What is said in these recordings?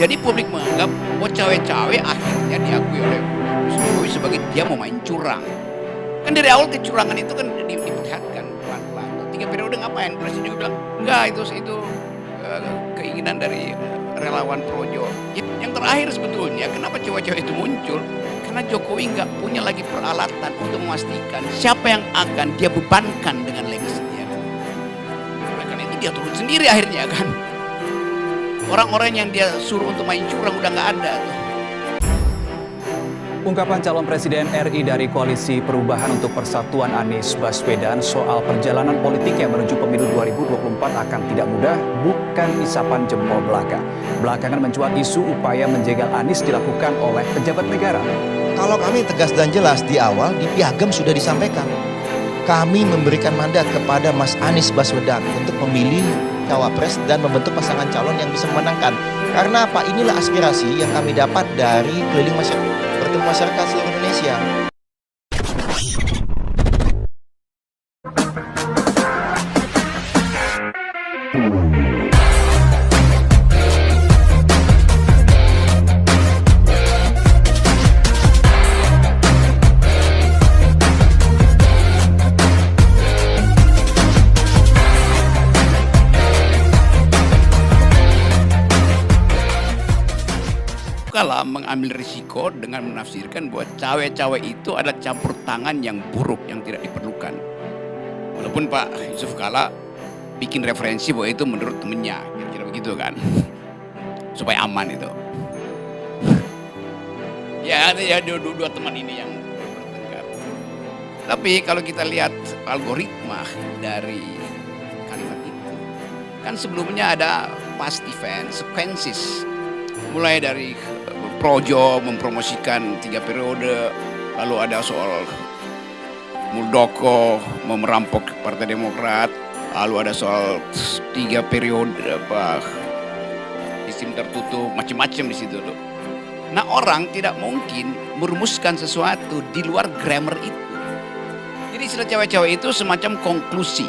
Jadi publik menganggap, oh cawe-cawe akhirnya diakui oleh Jokowi sebagai dia mau main curang. Kan dari awal kecurangan itu kan diperlihatkan pelan-pelan. 3 periode ngapain? Presiden juga bilang, enggak itu keinginan dari relawan Projo. Yang terakhir sebetulnya kenapa cawe-cawe itu muncul? Karena Jokowi nggak punya lagi peralatan untuk memastikan siapa yang akan dia bebankan dengan legasinya. Oleh karena itu dia turun sendiri akhirnya kan. Orang-orang yang dia suruh untuk main curang udah nggak ada tuh. Ungkapan calon Presiden RI dari Koalisi Perubahan untuk Persatuan Anies Baswedan soal perjalanan politik yang menuju pemilu 2024 akan tidak mudah bukan isapan jempol belaka. Belakangan mencuat isu upaya menjegal Anies dilakukan oleh pejabat negara. Kalau kami tegas dan jelas di awal, di Piagam sudah disampaikan. Kami memberikan mandat kepada Mas Anies Baswedan untuk memilih cawapres dan membentuk pasangan calon yang bisa memenangkan. Karena apa? Inilah aspirasi yang kami dapat dari keliling bertemu masyarakat seluruh Indonesia. Kalah mengambil risiko dengan menafsirkan bahwa cawe-cawe itu adalah campur tangan yang buruk yang tidak diperlukan. Walaupun Pak Yusuf Kala bikin referensi bahwa itu menurut temennya, kira-kira begitu kan, supaya aman itu. Ya dua teman ini yang bertengkar. Tapi kalau kita lihat algoritma dari kalimat itu, kan sebelumnya ada past event, sequences. Mulai dari Projo mempromosikan 3 periode, lalu ada soal Muldoko merampok Partai Demokrat, lalu ada soal 3 periode sistem tertutup, macam-macam di situ tuh. Nah orang tidak mungkin merumuskan sesuatu di luar grammar itu. Jadi istilah cawe-cawe itu semacam konklusi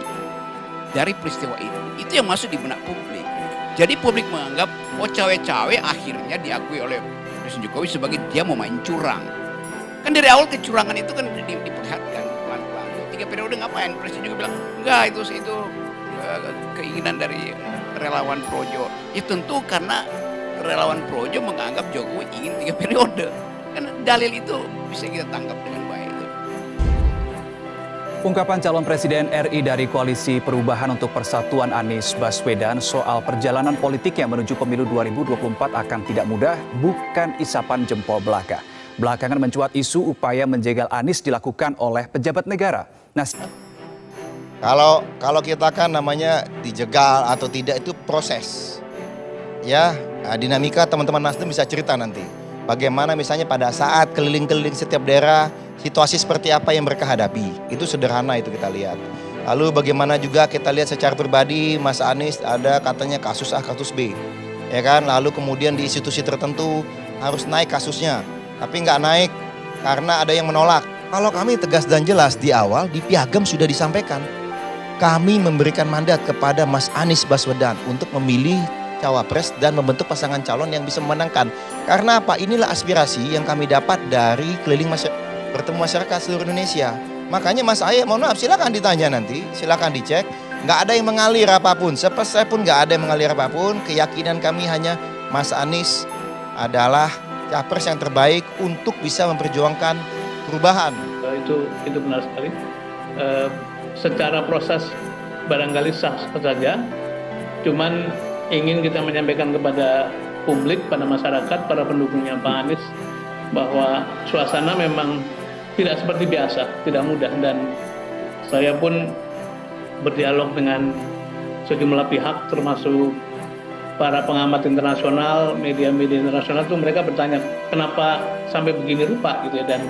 dari peristiwa itu. Itu yang masuk di benak publik. Jadi publik menganggap, oh cawe-cawe akhirnya diakui oleh Presiden Jokowi sebagai dia mau main curang. Kan dari awal kecurangan itu kan diperlihatkan pelan-pelan. 3 periode ngapain? Presiden juga bilang, enggak itu keinginan dari relawan Projo. Ya tentu karena relawan Projo menganggap Jokowi ingin 3 periode. Kan dalil itu bisa kita tangkap dengan baik. Ungkapan calon Presiden RI dari Koalisi Perubahan untuk Persatuan Anies Baswedan soal perjalanan politik yang menuju pemilu 2024 akan tidak mudah bukan isapan jempol belaka. Belakangan mencuat isu upaya menjegal Anies dilakukan oleh pejabat negara. Nah, Kalau kita kan namanya dijegal atau tidak itu proses. Ya, dinamika teman-teman Nasdem bisa cerita nanti. Bagaimana misalnya pada saat keliling-keliling setiap daerah, situasi seperti apa yang mereka hadapi. Itu sederhana itu kita lihat. Lalu bagaimana juga kita lihat secara pribadi Mas Anies ada katanya kasus A, kasus B. Ya kan, lalu kemudian di institusi tertentu harus naik kasusnya. Tapi nggak naik karena ada yang menolak. Kalau kami tegas dan jelas di awal, di Piagam sudah disampaikan. Kami memberikan mandat kepada Mas Anies Baswedan untuk memilih cawapres dan membentuk pasangan calon yang bisa memenangkan. Karena apa? Inilah aspirasi yang kami dapat dari keliling bertemu masyarakat seluruh Indonesia. Makanya Mas Aye, mohon maaf, silakan ditanya nanti, silakan dicek. Nggak ada yang mengalir apapun, sepeser pun nggak ada yang mengalir apapun. Keyakinan kami hanya Mas Anies adalah capres yang terbaik untuk bisa memperjuangkan perubahan. Itu benar sekali. Secara proses barangkali sah saja, cuman ingin kita menyampaikan kepada publik, pada masyarakat, para pendukungnya Pak Anies, bahwa suasana memang tidak seperti biasa, tidak mudah, dan saya pun berdialog dengan sejumlah pihak, termasuk para pengamat internasional, media-media internasional itu mereka bertanya kenapa sampai begini rupa gitu ya, dan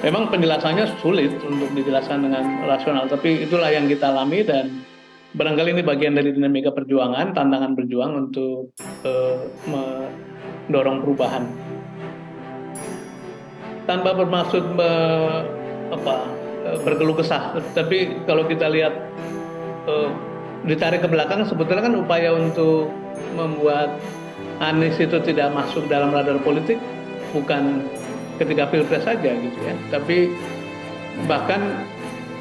memang penjelasannya sulit untuk dijelaskan dengan rasional, tapi itulah yang kita alami dan barangkali ini bagian dari dinamika perjuangan, tantangan berjuang untuk mendorong perubahan. Tanpa bermaksud berkeluh kesah, tapi kalau kita lihat ditarik ke belakang, sebetulnya kan upaya untuk membuat Anies itu tidak masuk dalam radar politik bukan ketika Pilpres saja gitu ya, tapi bahkan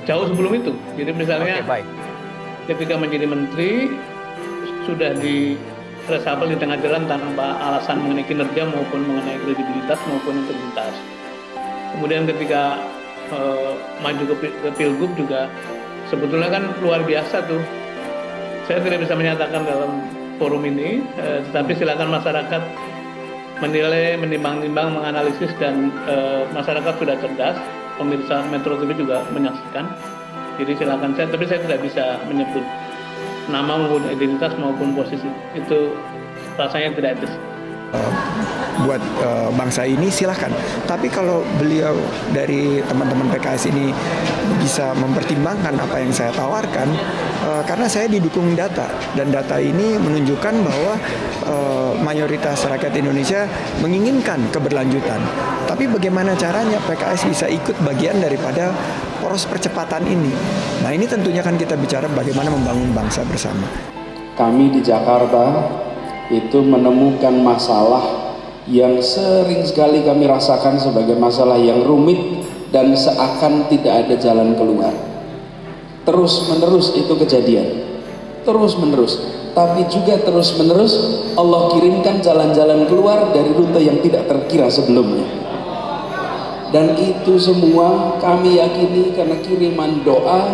jauh sebelum itu. Jadi misalnya Oke, baik. ketika menjadi menteri sudah di reshuffle di tengah jalan tanpa alasan mengenai kinerja maupun mengenai kredibilitas maupun integritas. Kemudian ketika maju ke Pilgub juga sebetulnya kan luar biasa tuh. Saya tidak bisa menyatakan dalam forum ini, tetapi silakan masyarakat menilai, menimbang-nimbang, menganalisis, dan masyarakat sudah cerdas. Pemirsa Metro TV juga menyaksikan. Jadi silakan tapi saya tidak bisa menyebut nama maupun identitas maupun posisi. Itu rasanya tidak etis. Buat bangsa ini silahkan. Tapi kalau beliau dari teman-teman PKS ini bisa mempertimbangkan apa yang saya tawarkan, karena saya didukung data dan data ini menunjukkan bahwa mayoritas rakyat Indonesia menginginkan keberlanjutan. Tapi bagaimana caranya PKS bisa ikut bagian daripada poros percepatan ini? Nah, ini tentunya kan kita bicara bagaimana membangun bangsa bersama. Kami di Jakarta itu menemukan masalah yang sering sekali kami rasakan sebagai masalah yang rumit dan seakan tidak ada jalan keluar. Terus menerus itu kejadian, terus menerus, tapi juga terus menerus Allah kirimkan jalan-jalan keluar dari rute yang tidak terkira sebelumnya. Dan itu semua kami yakini karena kiriman doa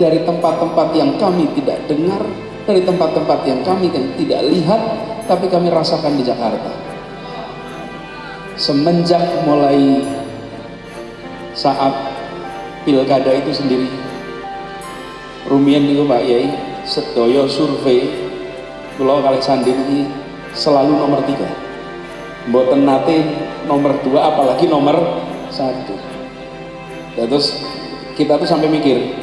dari tempat-tempat yang kami tidak dengar, dari tempat-tempat yang kami tidak lihat, tapi kami rasakan di Jakarta. Semenjak mulai saat pilkada itu sendiri, rumiyin niku Pak Yai, sedaya survei kula kalih sanding selalu nomor 3. Mboten nate nomor 2 apalagi nomor 1. Ya, terus kita tuh sampai mikir,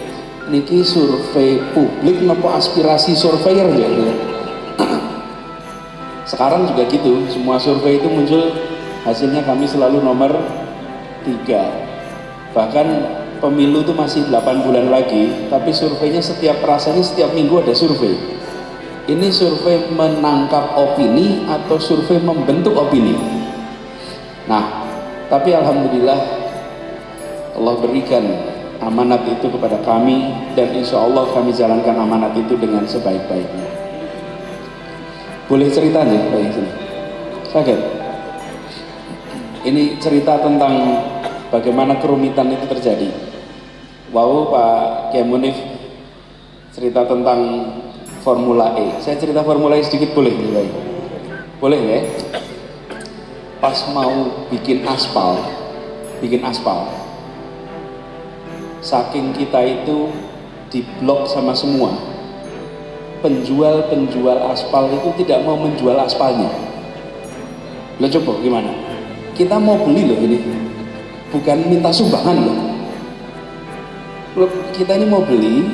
niki survei publik napa aspirasi surveyor ya? Sekarang juga gitu, semua survei itu muncul hasilnya kami selalu nomor 3. Bahkan pemilu itu masih 8 bulan lagi, tapi surveinya rasanya setiap minggu ada survei. Ini survei menangkap opini atau survei membentuk opini? Nah, tapi alhamdulillah Allah berikan amanat itu kepada kami dan insya Allah kami jalankan amanat itu dengan sebaik-baiknya. Boleh cerita nih Pak yang sini? Sakit? Ini cerita tentang bagaimana kerumitan itu terjadi. Wow, Pak Kiai Munif cerita tentang Formula E. Saya cerita Formula E sedikit boleh? Boleh ya? Pas mau bikin aspal, saking kita itu diblok sama semua. Penjual aspal itu tidak mau menjual aspalnya. Lo coba gimana? Kita mau beli loh ini, bukan minta sumbangan loh. Kita ini mau beli,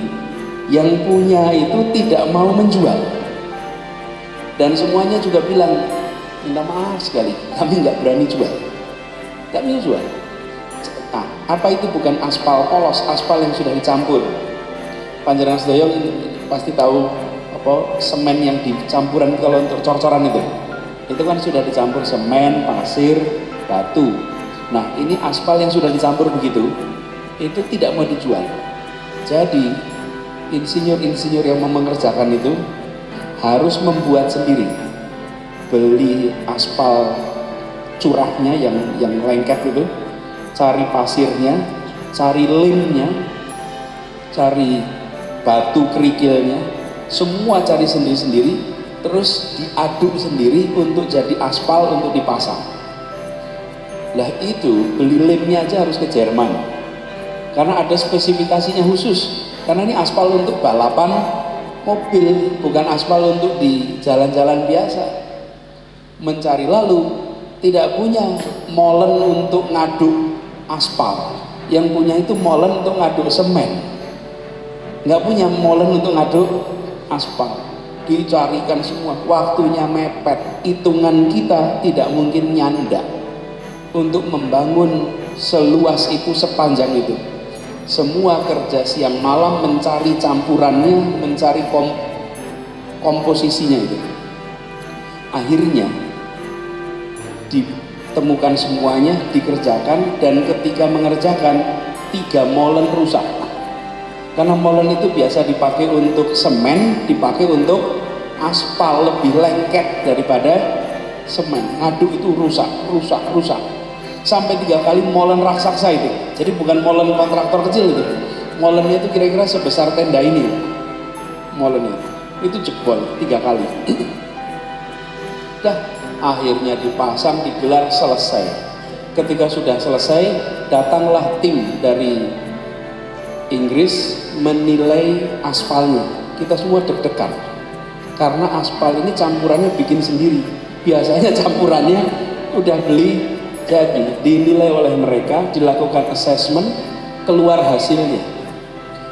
yang punya itu tidak mau menjual. Dan semuanya juga bilang, minta maaf sekali, kami nggak berani jual. Nggak bisa jual. Nah, apa itu bukan aspal polos, aspal yang sudah dicampur. Panjenengan sedaya pasti tahu apa semen yang dicampuran kalau untuk cor-coran itu kan sudah dicampur semen, pasir, batu. Nah, ini aspal yang sudah dicampur begitu, itu tidak mau dijual. Jadi insinyur-insinyur yang mengerjakan itu harus membuat sendiri, beli aspal curahnya yang lengket itu, cari pasirnya, cari lemnya, cari batu kerikilnya, semua cari sendiri-sendiri, terus diaduk sendiri untuk jadi aspal untuk dipasang. Lah itu beli lemnya aja harus ke Jerman karena ada spesifikasinya khusus, karena ini aspal untuk balapan mobil, bukan aspal untuk di jalan-jalan biasa. Mencari lalu tidak punya molen untuk ngaduk aspal, yang punya itu molen untuk ngaduk semen, nggak punya molen untuk ngaduk aspal. Dicarikan semua, waktunya mepet, hitungan kita tidak mungkin nyanda untuk membangun seluas itu, sepanjang itu. Semua kerja siang malam mencari campurannya, mencari komposisinya itu. Akhirnya ditemukan semuanya, dikerjakan, dan ketika mengerjakan 3 molen rusak. Karena molen itu biasa dipakai untuk semen, dipakai untuk aspal, lebih lengket daripada semen. Ngaduk itu rusak. Sampai 3 kali molen raksasa itu. Jadi bukan molen kontraktor kecil itu. Molennya itu kira-kira sebesar tenda ini. Molennya itu jebol 3 kali. Dah, akhirnya dipasang, digelar, selesai. Ketika sudah selesai, datanglah tim dari Inggris menilai aspalnya. Kita semua deg-degan karena aspal ini campurannya bikin sendiri. Biasanya campurannya udah beli jadi, dinilai oleh mereka, dilakukan assessment, keluar hasilnya.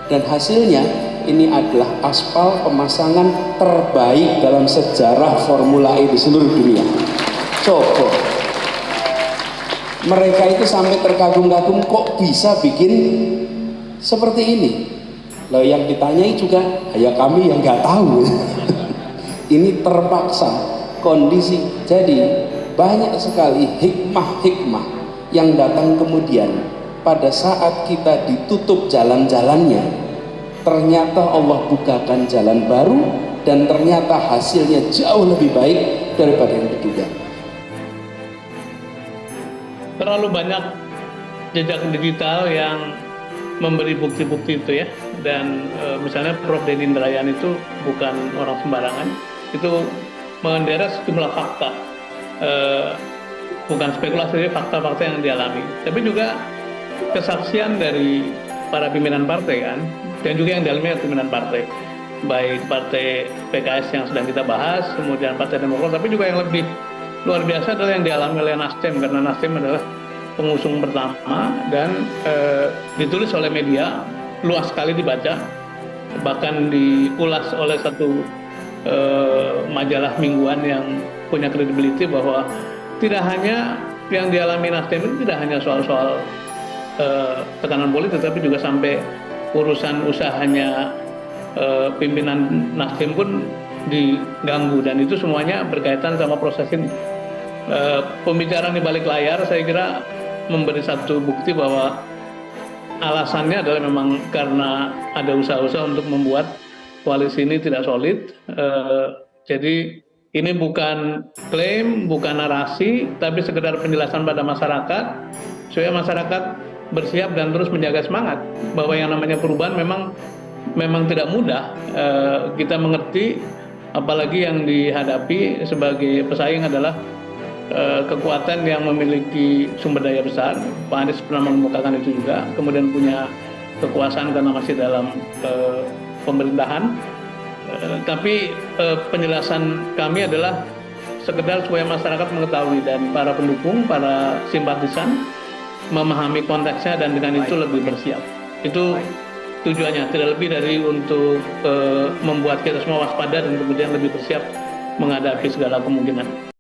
Dan hasilnya ini adalah aspal pemasangan terbaik dalam sejarah Formula E di seluruh dunia. Coba. Mereka itu sampai terkagum-kagum, kok bisa bikin seperti ini. Loh, yang ditanyai juga, ya kami yang nggak tahu. Ini terpaksa kondisi. Jadi banyak sekali hikmah-hikmah yang datang kemudian pada saat kita ditutup jalan-jalannya, ternyata Allah bukakan jalan baru dan ternyata hasilnya jauh lebih baik daripada yang diduga. Terlalu banyak jejak digital yang memberi bukti-bukti itu ya. Dan misalnya Prof. Denny Indrayana itu bukan orang sembarangan, itu mengendera sejumlah fakta, bukan spekulasi, fakta-fakta yang dialami. Tapi juga kesaksian dari para pimpinan partai kan, dan juga yang dialami oleh pimpinan partai, baik partai PKS yang sedang kita bahas, kemudian Partai Demokrat, tapi juga yang lebih luar biasa adalah yang dialami oleh Nasdem, karena Nasdem adalah pengusung pertama dan ditulis oleh media, luas sekali dibaca, bahkan diulas oleh satu majalah mingguan yang punya credibility bahwa tidak hanya yang dialami Nasdem itu tidak hanya soal-soal tekanan politik, tapi juga sampai urusan usahanya pimpinan Nasdem pun diganggu, dan itu semuanya berkaitan sama proses ini. Pembicaraan di balik layar saya kira memberi satu bukti bahwa alasannya adalah memang karena ada usaha-usaha untuk membuat koalisi ini tidak solid. Jadi ini bukan klaim, bukan narasi, tapi sekedar penjelasan pada masyarakat supaya masyarakat bersiap dan terus menjaga semangat bahwa yang namanya perubahan memang tidak mudah. Kita mengerti, apalagi yang dihadapi sebagai pesaing adalah kekuatan yang memiliki sumber daya besar. Pak Anies pernah mengemukakan itu juga, kemudian punya kekuasaan karena masih dalam pemerintahan. Tapi penjelasan kami adalah sekedar supaya masyarakat mengetahui dan para pendukung, para simpatisan memahami konteksnya dan dengan itu lebih bersiap. Itu tujuannya, tidak lebih dari untuk membuat kita semua waspada dan kemudian lebih bersiap menghadapi segala kemungkinan.